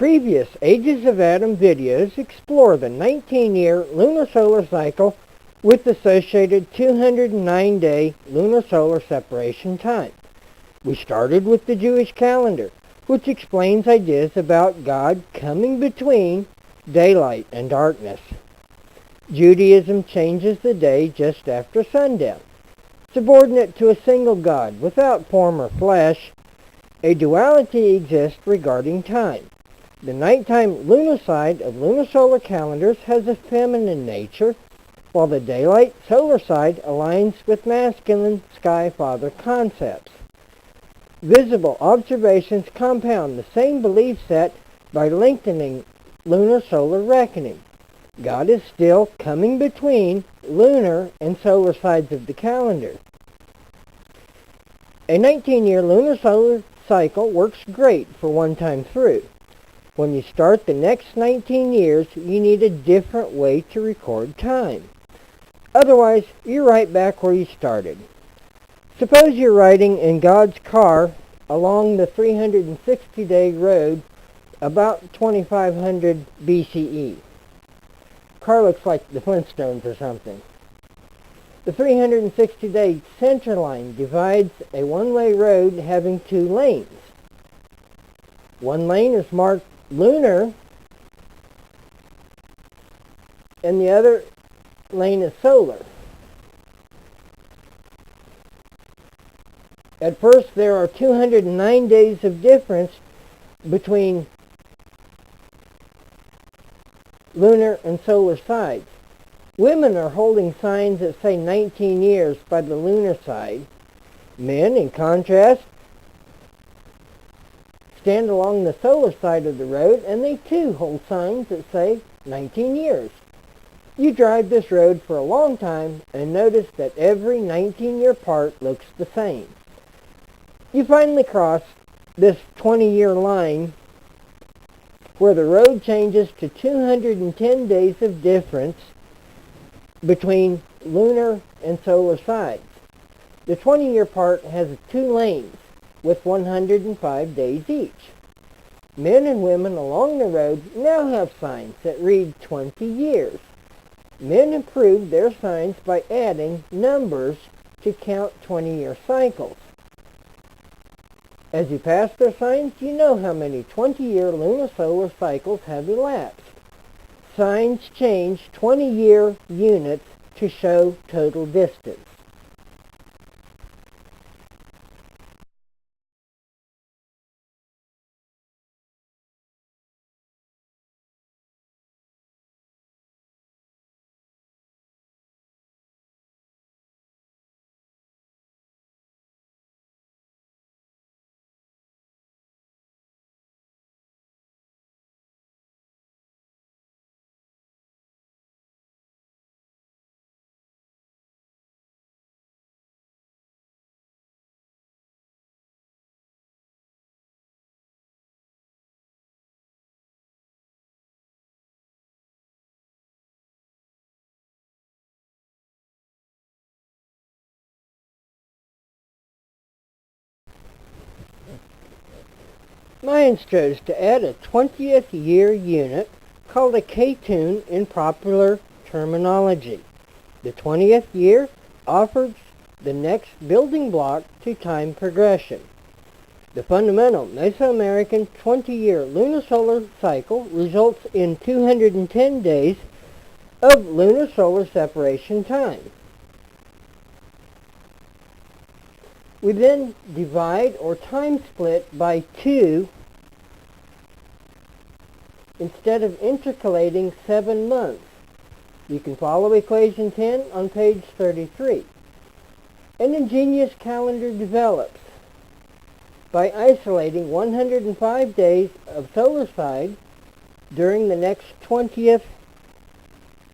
Previous Ages of Adam videos explore the 19-year lunar solar cycle with associated 209-day lunar solar separation time. We started with the Jewish calendar, which explains ideas about God coming between daylight and darkness. Judaism changes the day just after sundown, subordinate to a single God without form or flesh. A duality exists regarding time. The nighttime lunar side of lunar solar calendars has a feminine nature, while the daylight solar side aligns with masculine sky father concepts. Visible observations compound the same belief set by lengthening lunar solar reckoning. God is still coming between lunar and solar sides of the calendar. A 19-year lunar solar cycle works great for one time through. When you start the next 19 years, you need a different way to record time. Otherwise, you're right back where you started. Suppose you're riding in God's car along the 360-day road about 2500 BCE. Car looks like the Flintstones or something. The 360-day center line divides a one-way road having two lanes. One lane is marked lunar, and the other lane is solar. At first, there are 209 days of difference between lunar and solar sides. Women are holding signs that say 19 years by the lunar side. Men, in contrast, stand along the solar side of the road, and they too hold signs that say 19 years. You drive this road for a long time and notice that every 19-year part looks the same. You finally cross this 20-year line where the road changes to 210 days of difference between lunar and solar sides. The 20-year part has two lanes with 105 days each. Men and women along the road now have signs that read 20 years. Men improved their signs by adding numbers to count 20-year cycles. As you pass their signs, you know how many 20-year lunar solar cycles have elapsed. Signs change 20-year units to show total distance. Mayans chose to add a 20th year unit called a Katun in popular terminology. The 20th year offers the next building block to time progression. The fundamental Mesoamerican 20-year lunar solar cycle results in 210 days of lunar solar separation time. We then divide or time split by 2 instead of intercalating 7 months. You can follow equation 10 on page 33. An ingenious calendar develops by isolating 105 days of solar side during the next 20th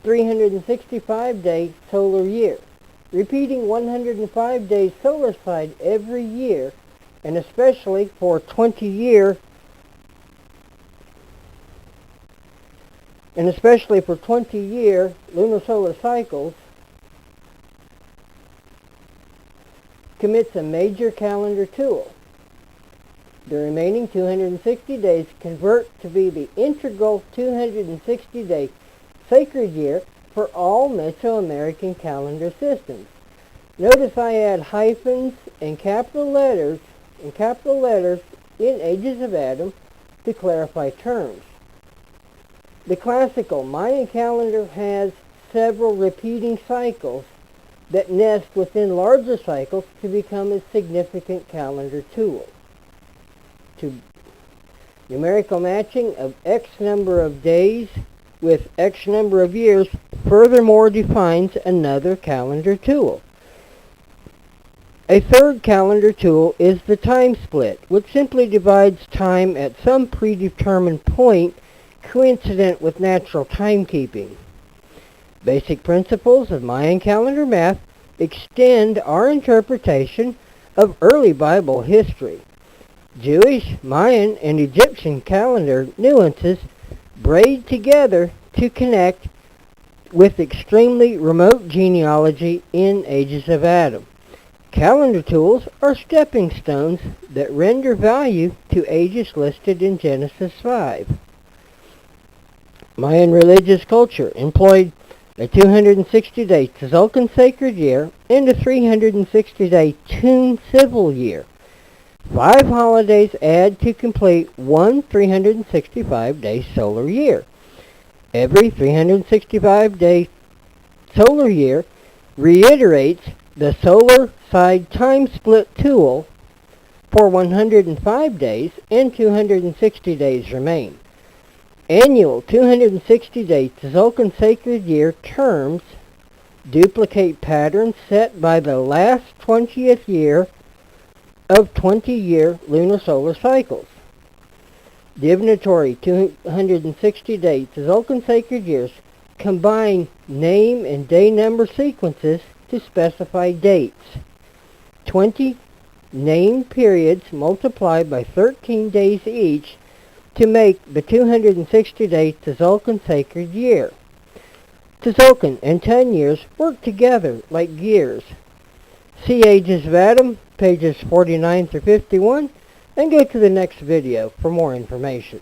365-day solar year, repeating 105 days solar side every year, and especially for 20-year lunar solar cycles, commits a major calendar tool. The remaining 260 days convert to be the integral 260-day sacred year for all Mesoamerican calendar systems. Notice I add hyphens and capital letters in Ages of Adam to clarify terms. The classical Mayan calendar has several repeating cycles that nest within larger cycles to become a significant calendar tool. Numerical matching of X number of days with X number of years furthermore defines another calendar tool. A third calendar tool is the time split, which simply divides time at some predetermined point coincident with natural timekeeping. Basic principles of Mayan calendar math extend our interpretation of early Bible history. Jewish, Mayan, and Egyptian calendar nuances braid together to connect with extremely remote genealogy in Ages of Adam. Calendar tools are stepping stones that render value to ages listed in Genesis 5. Mayan religious culture employed a 260-day Tzolk'in sacred year and a 360-day Tun civil year. 5 holidays add to complete one 365-day solar year. Every 365-day solar year reiterates the solar side time split tool for 105 days and 260 days remain. Annual 260-day Tzolk'in sacred year terms duplicate patterns set by the last 20th year of 20-year lunar solar cycles. Divinatory 260-day Tzolk'in sacred years combine name and day number sequences to specify dates. 20 name periods multiplied by 13 days each to make the 260-day Tzolk'in sacred year. Tzolk'in and Tun years work together like gears. See Ages of Adam, pages 49 through 51, and go to the next video for more information.